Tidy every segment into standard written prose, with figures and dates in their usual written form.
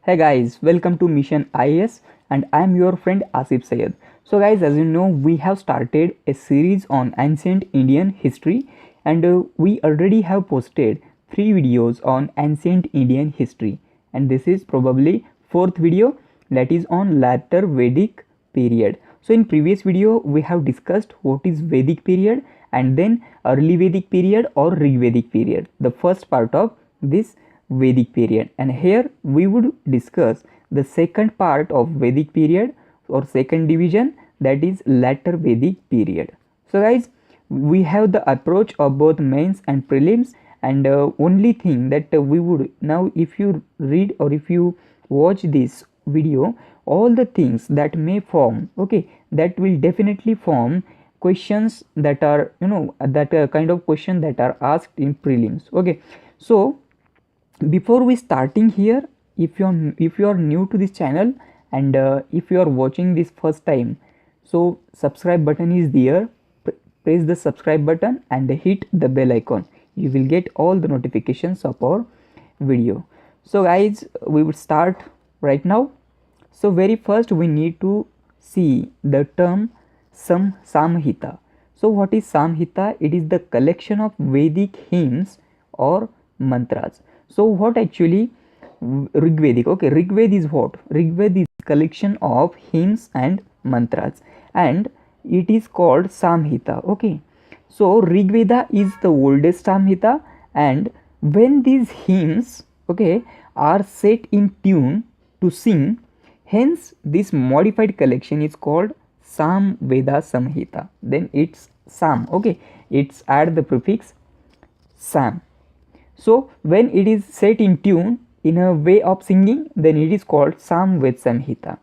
Hey guys, welcome to Mission IAS and I am your friend Asif Sayed. So guys, as you know, we have started a series on ancient Indian history and we already have posted 3 videos on ancient Indian history, and this is probably 4th video, that is on later Vedic period. So in previous video we have discussed what is Vedic period and then early Vedic period or Rigvedic period, the first part of this Vedic period, and here we would discuss the second part of Vedic period or second division, that is later Vedic period. So guys, we have the approach of both mains and prelims, and only thing that we would now, if you read or if you watch this video, all the things that may form, okay, that will definitely form questions that are, that kind of question that are asked in prelims. Okay, so before we starting here, if you are new to this channel and if you are watching this first time, so subscribe button is there. Press the subscribe button and hit the bell icon. You will get all the notifications of our video. So guys, we will start right now. So very first we need to see the term Samhita. So what is Samhita? It is the collection of Vedic hymns or mantras. So what actually Rigvedic? Okay, Rigved is what? Rigved is collection of hymns and mantras, and it is called Samhita. Okay, so Rigveda is the oldest Samhita, and when these hymns, okay, are set in tune to sing, hence this modified collection is called Samveda Samhita. Then it's Sam. Okay, it's add the prefix Sam. So when it is set in tune in a way of singing, then it is called Samved Samhita.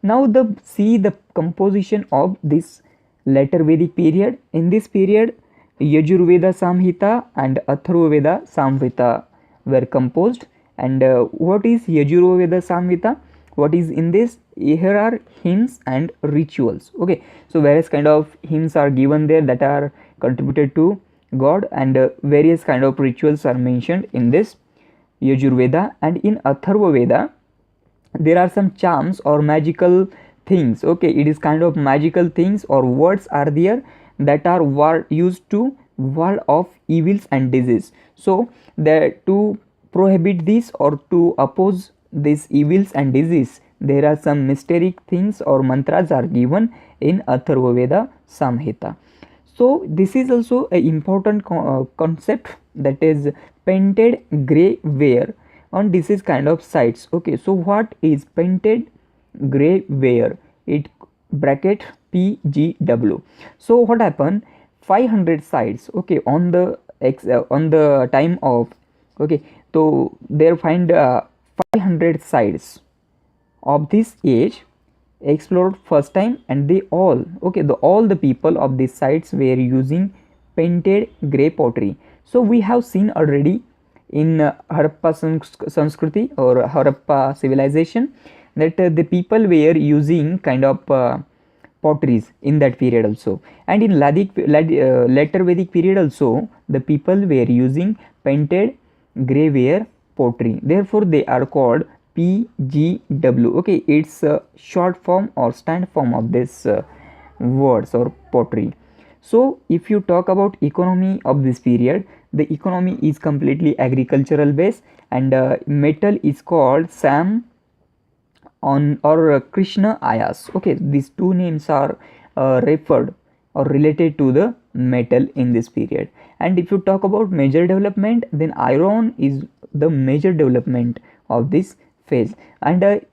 Now see the composition of this later Vedic period. In this period, Yajurveda Samhita and Atharvaveda Samhita were composed. And what is Yajurveda Samhita? What is in this? Here are hymns and rituals. Okay, so various kind of hymns are given there that are contributed to God, and various kind of rituals are mentioned in this Yajurveda. And in Atharvaveda there are some charms or magical things. Okay, it is kind of magical things or words are there that are used to ward off evils and disease. So to prohibit this or to oppose these evils and disease, there are some mysterious things or mantras are given in Atharvaveda Samhita. So this is also an important concept, that is painted grey ware on disease kind of sites. Okay, so what is painted grey ware? It bracket PGW. So what happened? 500 sites. Okay, on the time of, okay, so they find 500 sites of this age explored first time, and they all, okay, all the people of these sites were using painted grey pottery. So we have seen already in Harappa Sanskriti or Harappa civilization that the people were using kind of potteries in that period also, and in later Vedic period also the people were using painted grey ware pottery. Therefore they are called PGW. Okay, it's a short form or stand form of this words or pottery. So if you talk about economy of this period, the economy is completely agricultural based, and metal is called Sam on or Krishna IAS. Okay, these two names are referred or related to the metal in this period. And if you talk about major development, then iron is the major development of this phase. And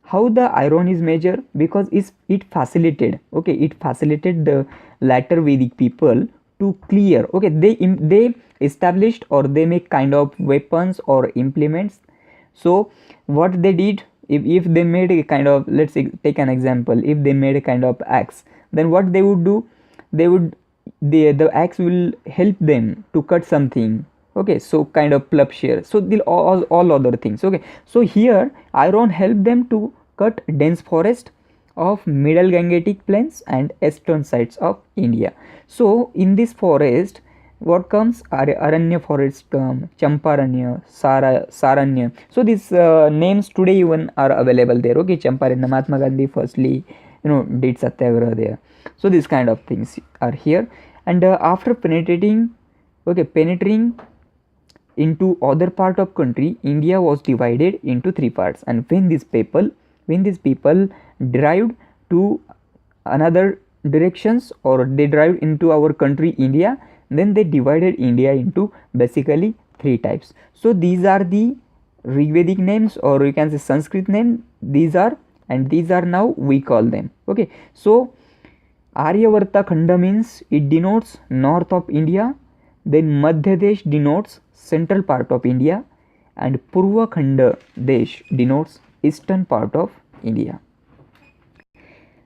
how the iron is major? Because it facilitated, okay, it facilitated the later Vedic people to clear, okay, they established or they make kind of weapons or implements. So what they did, if they made a kind of, let's say, take an example, if they made a kind of axe, then what they would do, the axe will help them to cut something. Okay, so kind of plowshare, so all other things. Okay, so here iron helped them to cut dense forest of middle Gangetic plains and eastern sides of India. So in this forest what comes? Aranya forest come, Champaranya, Saranya. So these names today even are available there. Okay, Champaranya, Mahatma Gandhi firstly, did satyagraha there. So these kind of things are here. And after penetrating into other part of country, India was divided into three parts. And when these people derived to another directions, or they derived into our country India, then they divided India into basically three types. So these are the Rigvedic names, or you can say Sanskrit name. These are now we call them. Okay, so Aryavarta Khanda means it denotes north of India, then Madhya Desh denotes central part of India, and Purva Khanda Desh denotes eastern part of India.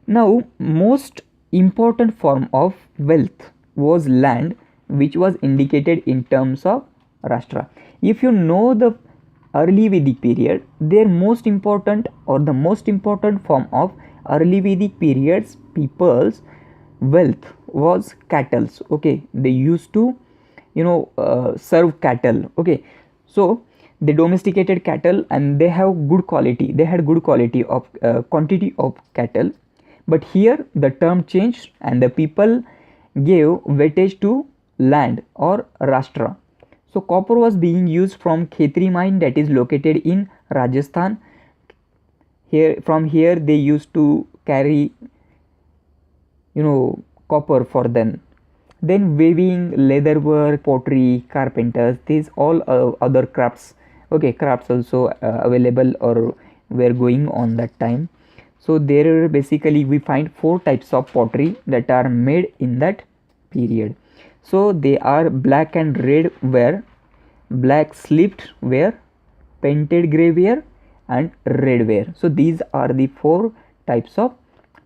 Now, most important form of wealth was land, which was indicated in terms of Rashtra. If you know the early Vedic period, their most important, or the most important form of early Vedic periods people's wealth was cattle. Okay, they used to serve cattle. Okay, so they domesticated cattle, and they have good quality, they had good quality of quantity of cattle. But here the term changed, and the people gave weightage to land, or Rashtra. So copper was being used from Khetri mine, that is located in Rajasthan. From here they used to carry copper for them. Then weaving, leatherwork, pottery, carpenters, these all other crafts. Okay, crafts also available or were going on that time. So there basically we find four types of pottery that are made in that period. So they are black and red ware, black slipped ware, painted grey ware, and red ware. So these are the four types of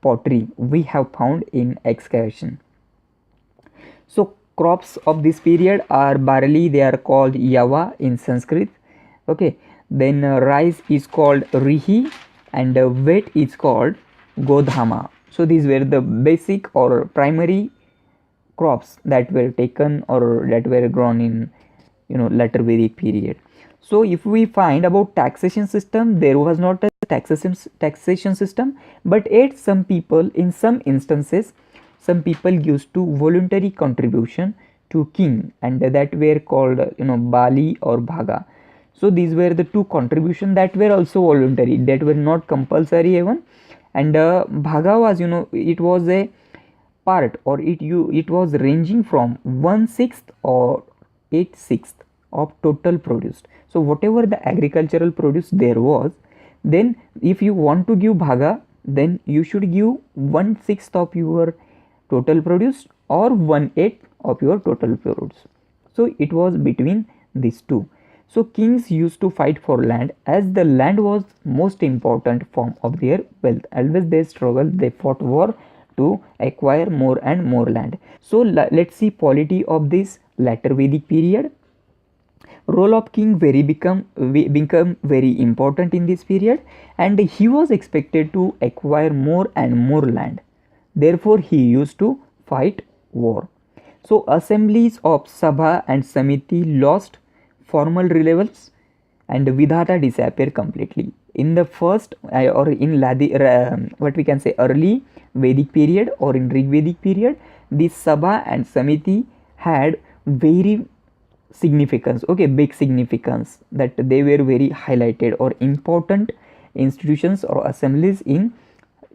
pottery we have found in excavation. So crops of this period are barley, they are called yava in Sanskrit. Okay, then rice is called rihi, and wheat is called godhama. So these were the basic or primary crops that were taken or that were grown in later Vedic period. So if we find about taxation system, there was not a taxation system, but yet some people, in some instances, some people used to voluntary contribution to king, and that were called bali or bhaga. So these were the two contributions that were also voluntary, that were not compulsory even. And bhaga was it was a part, or it was ranging from 1/6 or 8/6 of total produce. So whatever the agricultural produce there was, then if you want to give bhaga, then you should give 1/6 of your total produce or 1/8 of your total produce. So it was between these two. So kings used to fight for land, as the land was most important form of their wealth. Always they struggled, they fought war to acquire more and more land. So let's see polity of this later Vedic period. Role of king become very important in this period, and he was expected to acquire more and more land. Therefore he used to fight war. So assemblies of Sabha and Samiti lost formal relevance, and Vidhata disappeared completely. In the first or in what we can say early Vedic period, or in Rigvedic period, this Sabha and Samiti had very significance, okay, big significance, that they were very highlighted or important institutions or assemblies in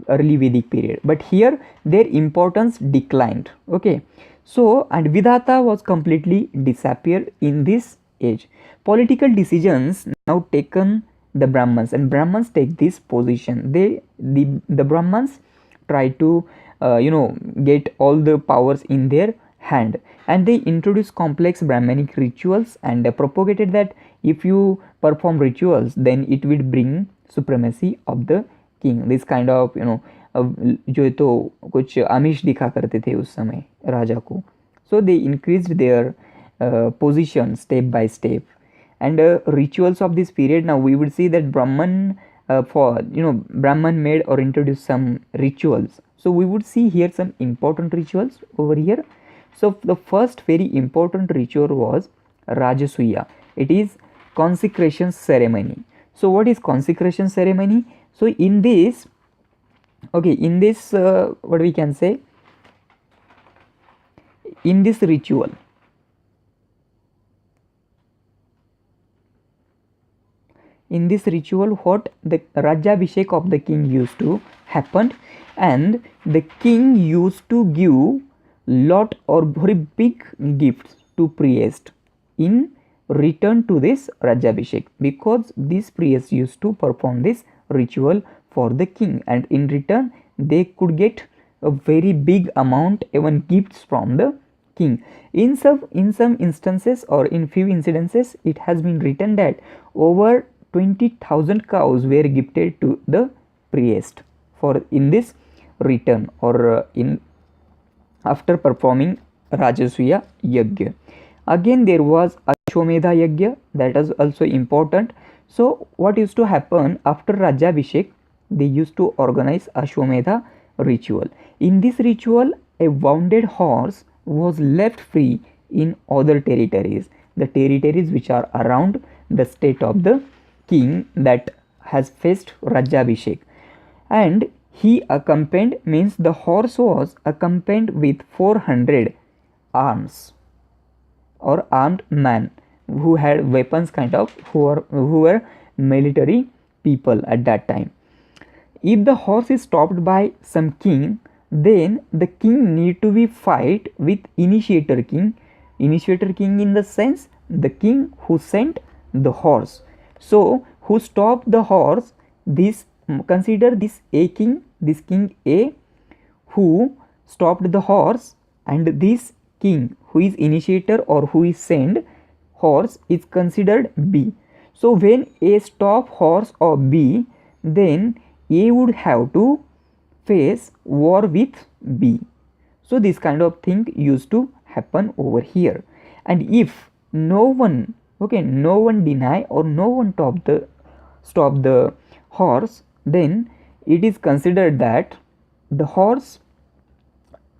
early Vedic period. But here their importance declined. Okay, so and Vidhata was completely disappeared in this age. Political decisions now taken the Brahmans, and Brahmans take this position. The Brahmans try to get all the powers in their hand, and they introduce complex Brahmanic rituals, and propagated that if you perform rituals, then it will bring supremacy of the king. This kind of जो तो कुछ आमिष दिखा करते थे उस समय राजा को. So they increased their position step by step, and rituals of this period. Now we would see that Brahman Brahman made or introduced some rituals. So we would see here some important rituals over here. So the first very important ritual was Rajasuya. It is consecration ceremony. So what is consecration ceremony? So in this, okay, in this what we can say, in this ritual, what the Rajabhishek of the king used to happen, and the king used to give lot or very big gifts to priest in return to this Rajabhishek, because these priests used to perform this ritual for the king, and in return they could get a very big amount, even gifts from the king. In some instances, or in few incidences, it has been written that over 20,000 cows were gifted to the priest for in this return, or in after performing Rajasuya Yajna. Again there was Ashwamedha Yajna, that is also important. So what used to happen after Rajabhishek, they used to organize Ashwamedha ritual. In this ritual, a wounded horse was left free in other territories, the territories which are around the state of the king that has faced Rajabhishek, and he accompanied, means the horse was accompanied with 400 arms or armed men who had weapons, kind of, who were military people at that time. If the horse is stopped by some king, then the king need to be fight with initiator king in the sense the king who sent the horse. So who stopped the horse, this consider this king A who stopped the horse, and this king who is initiator or who is sent horse is considered B. So when A stop horse or B, then A would have to face war with B. So this kind of thing used to happen over here. And if no one deny or no one stop the horse, then it is considered that the horse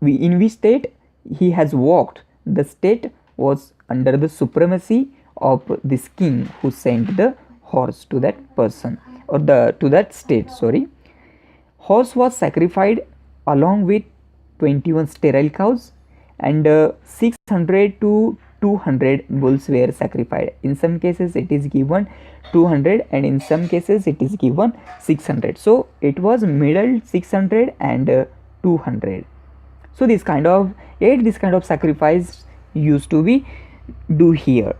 in which state he has walked, the state was under the supremacy of this king who sent the horse to that person, or to that state, sorry. Horse was sacrificed along with 21 sterile cows, and 600 to 200 bulls were sacrificed. In some cases it is given 200, and in some cases it is given 600. So it was middle 600 and 200. So this kind of sacrifice used to be do here.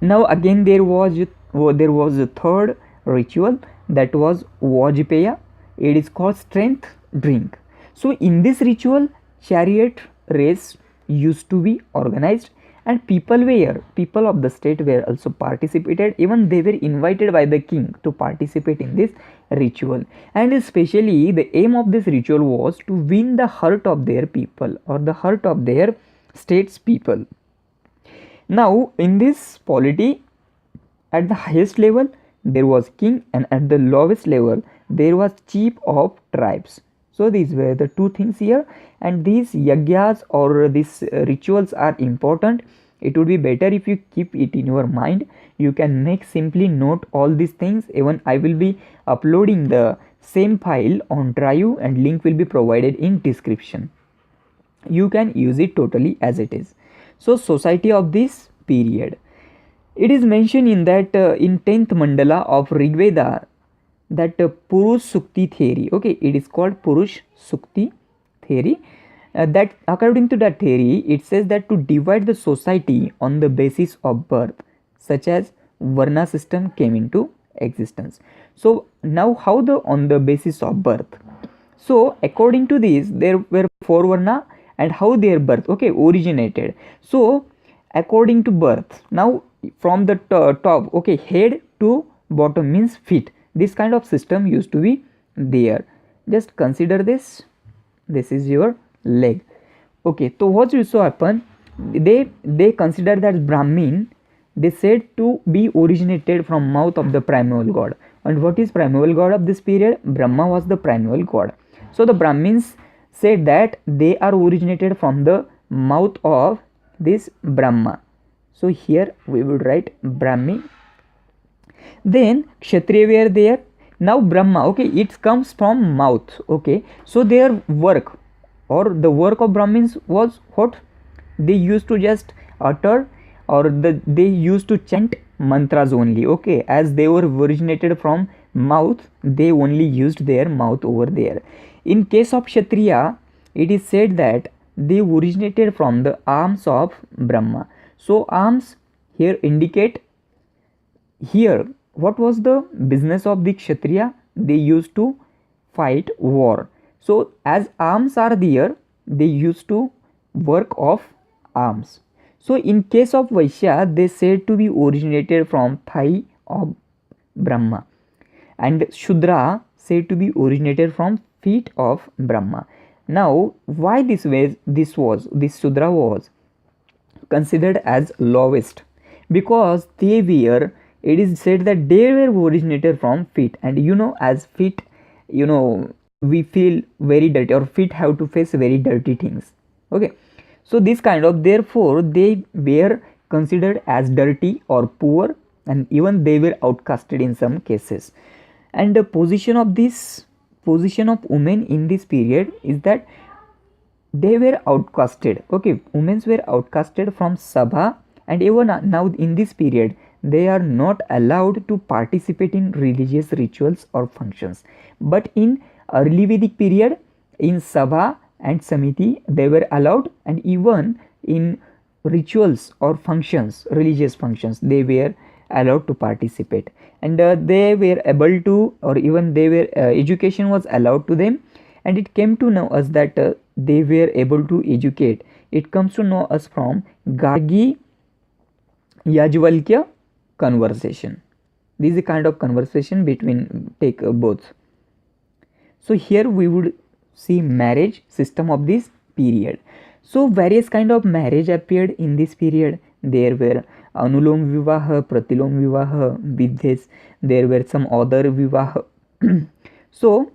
Now again there was a third ritual, that was Vajpaya. It is called strength drink. So in this ritual, chariot race used to be organized, and people of the state were also participated. Even they were invited by the king to participate in this ritual, and especially the aim of this ritual was to win the heart of their people, or the heart of their state's people. Now in this polity, at the highest level there was king, and at the lowest level there was chief of tribes. So these were the two things here, and these yagyas or these rituals are important. It would be better if you keep it in your mind. You can make simply note all these things. Even I will be uploading the same file on Drive, and link will be provided in description. You can use it totally as it is. So society of this period, it is mentioned in that in 10th mandala of Rigveda, that Purush Sukti theory. Okay, it is called Purush Sukti theory. That according to that theory, it says that to divide the society on the basis of birth, such as Varna system came into existence. So now how on the basis of birth? So according to this, there were 4 Varna, and how their birth originated. So according to birth, now from the top, head to bottom means feet. This kind of system used to be there. Just consider this is your leg. So what used to happen, they consider that Brahmin, they said to be originated from mouth of the primeval god. And what is primeval god of this period? Brahma was the primeval god. So the Brahmins said that they are originated from the mouth of this Brahma. So here we would write Brahmi. Then Kshatriya were there. Now Brahma, okay, it comes from mouth, okay. So their work or the work of Brahmins was what? They used to just utter or they used to chant mantras only, okay. As they were originated from mouth, they only used their mouth over there. In case of Kshatriya, it is said that they originated from the arms of Brahma. So arms here indicate, here what was the business of the Kshatriya? They used to fight war. So as arms are there, they used to work of arms. So in case of Vaishya, they said to be originated from thigh of Brahma, and Shudra said to be originated from feet of Brahma. Now why this Shudra was considered as lowest? Because they were, it is said that they were originated from feet, and as feet, we feel very dirty, or feet have to face very dirty things, okay. So this kind of, therefore they were considered as dirty or poor, and even they were outcasted in some cases. And the position of women in this period is that they were outcasted, okay. Women were outcasted from Sabha, and even now in this period they are not allowed to participate in religious rituals or functions. But in early Vedic period, in Sabha and Samiti, they were allowed, and even in rituals or functions, religious functions, they were allowed to participate, and they were able to, or even they were education was allowed to them. And it came to know us that they were able to educate. It comes to know us from Gargi Yajvalkya conversation. This is a kind of conversation between both. So here we would see marriage system of this period. So various kind of marriage appeared in this period. There were Anulom Vivaha, Pratilom Vivaha, with this there were some other Vivaha. So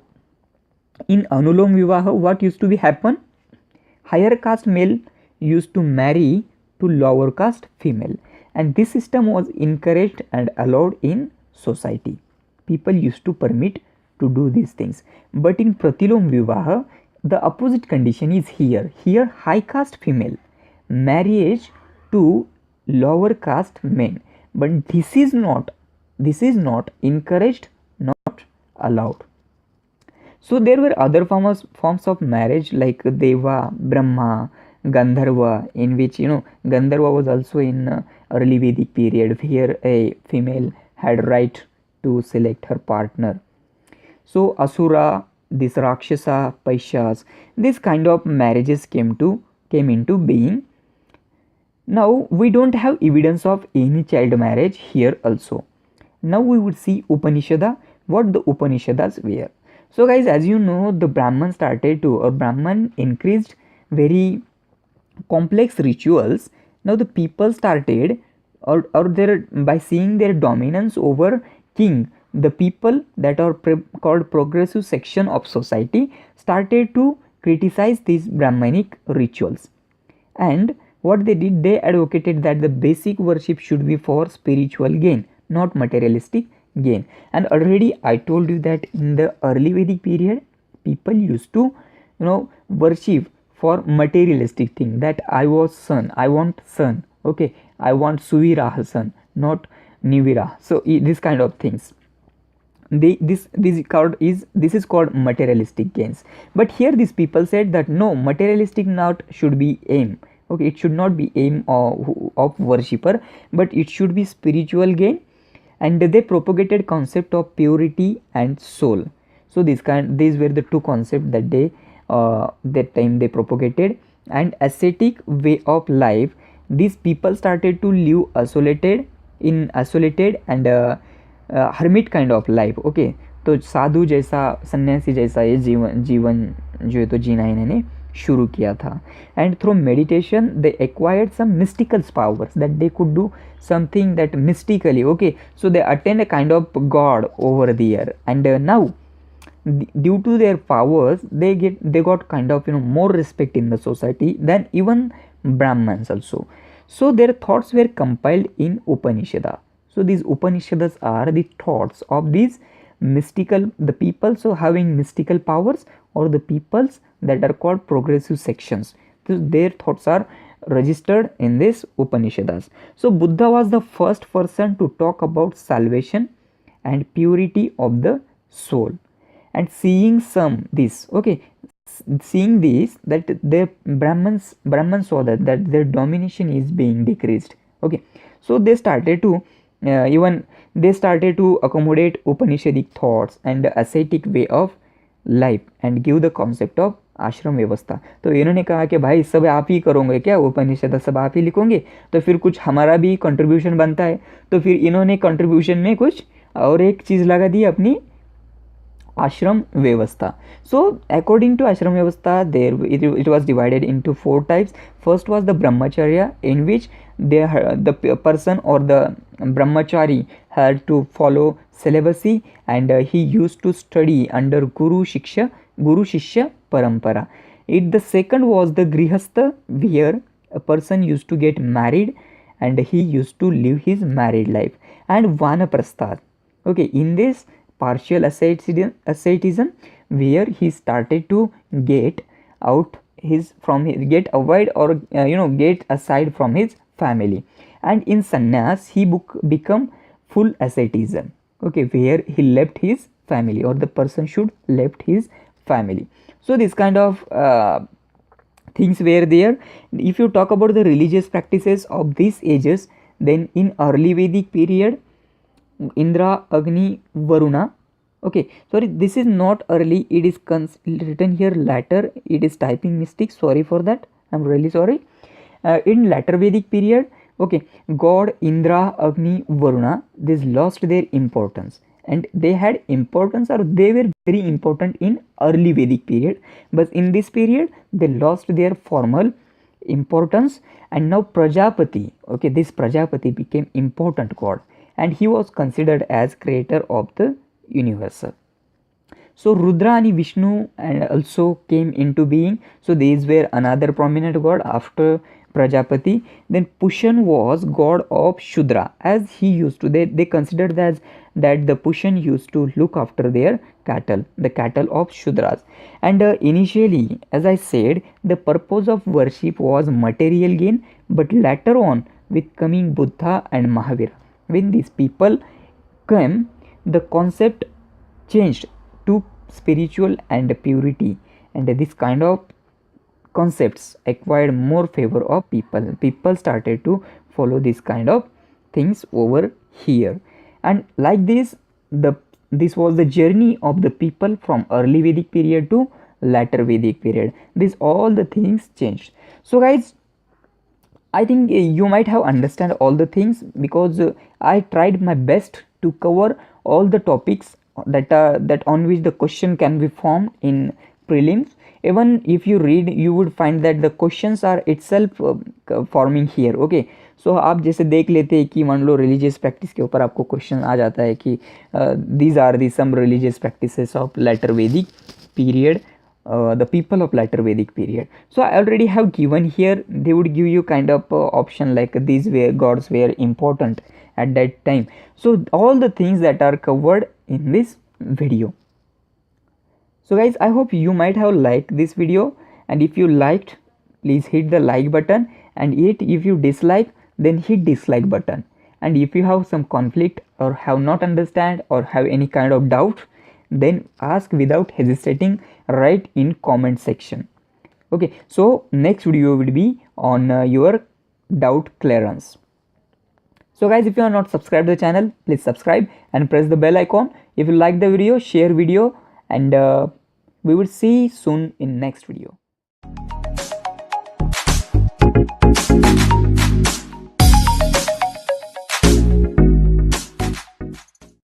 in Anulom Vivaha, what used to be happen? Higher caste male used to marry to lower caste female, and this system was encouraged and allowed in society. People used to permit to do these things. But in Pratilom Vivaha, the opposite condition is here. Here high caste female marriage to lower caste men, but this is not encouraged, not allowed. So there were other forms of marriage like Deva, Brahma, Gandharva, in which Gandharva was also in early Vedic period. Here a female had right to select her partner. So Asura, this Rakshasa, Paishas, this kind of marriages came into being. Now we don't have evidence of any child marriage here also. Now we would see Upanishada, what the Upanishads were. So guys, as you know, the Brahman increased very complex rituals. Now the people started, or by seeing their dominance over king, the people that are called progressive section of society started to criticize these Brahmanic rituals. And what they did, they advocated that the basic worship should be for spiritual gain, not materialistic gain. And already I told you that in the early Vedic period, people used to worship for materialistic thing, that I want sun, okay, I want Suviraha sun, not Nivira. So this kind of things, this is called materialistic gains. But here these people said that no, materialistic not should be aim, okay, it should not be aim of worshipper, but it should be spiritual gain. And they propagated concept of purity and soul. So these were the two concepts that that time they propagated. And ascetic way of life, these people started to live isolated and hermit kind of life, okay. तो साधु जैसा, सन्यासी जैसा ये जीवन जो है तो जीना इन्होंने शुरू किया था. And through meditation they acquired some mystical powers, that they could do something that mystically, okay. So they attained a kind of god over there. And now due to their powers, they got kind of more respect in the society than even Brahmins also. So their thoughts were compiled in Upanishada. So these Upanishads are the thoughts of these mystical, the people so having mystical powers, or the peoples that are called progressive sections. So their thoughts are registered in this Upanishads. So Buddha was the first person to talk about salvation and purity of the soul. And seeing seeing this, that the Brahmans saw that their domination is being decreased. Okay, so they started to accommodate Upanishadic thoughts and ascetic way of life and give the concept of आश्रम व्यवस्था. तो इन्होंने कहा कि भाई सब आप ही करोगे क्या, उपनिषद सब आप ही लिखोगे, तो फिर कुछ हमारा भी कंट्रीब्यूशन बनता है. तो फिर इन्होंने कंट्रीब्यूशन में कुछ और एक चीज़ लगा दी, अपनी ashram vyavastha. So according to ashram vyavastha, it was divided into 4 types. First was the brahmacharya, in which the person or the brahmachari had to follow celibacy, and he used to study under guru shishya parampara. The second was the grihastha, where a person used to get married and he used to live his married life. And vanaprastha, okay, in this partial asceticism, where he started to get avoid or get aside from his family. And in sannyas, he become full asceticism, okay, where he left his family, or the person should left his family. So this kind of things were there. If you talk about the religious practices of these ages, then in early Vedic period, Indra, Agni, Varuna. Okay, sorry, this is not early, it is written here later, it is typing mistake, sorry for that, I'm really sorry. In later Vedic period, okay, God Indra, Agni, Varuna, these lost their importance, and they had importance, or they were very important in early Vedic period, but in this period they lost their formal importance. And now Prajapati, okay, this Prajapati became important god, and he was considered as creator of the universe. So Rudra and Vishnu and also came into being. So these were another prominent god after Prajapati. Then Pushan was god of Shudra, as he used to, they considered that the Pushan used to look after their cattle, the cattle of Shudras. And initially, as I said, the purpose of worship was material gain, but later on, with coming Buddha and Mahavira, when these people came, the concept changed to spiritual and purity, and this kind of concepts acquired more favor of people started to follow this kind of things over here. And like this, this was the journey of the people from early Vedic period to later Vedic period. This all the things changed. So guys, I think you might have understand all the things, because I tried my best to cover all the topics that on which the question can be formed in prelims. Even if you read, you would find that the questions are itself forming here. Okay, so आप जैसे देख लेते हैं कि मान लो religious practice के ऊपर आपको क्वेश्चन आ जाता है कि these are the some religious practices of later Vedic period, the people of later Vedic period. So I already have given here, they would give you kind of option like these were gods were important at that time. So all the things that are covered in this video. So guys, I hope you might have liked this video, and if you liked, please hit the like button, and yet if you dislike, then hit dislike button. And if you have some conflict or have not understand or have any kind of doubt, then ask without hesitating, right in comment section. Okay, so next video will be on your doubt clearance. So guys, if you are not subscribed to the channel, please subscribe and press the bell icon. If you like the video, share video, and we will see soon in next video.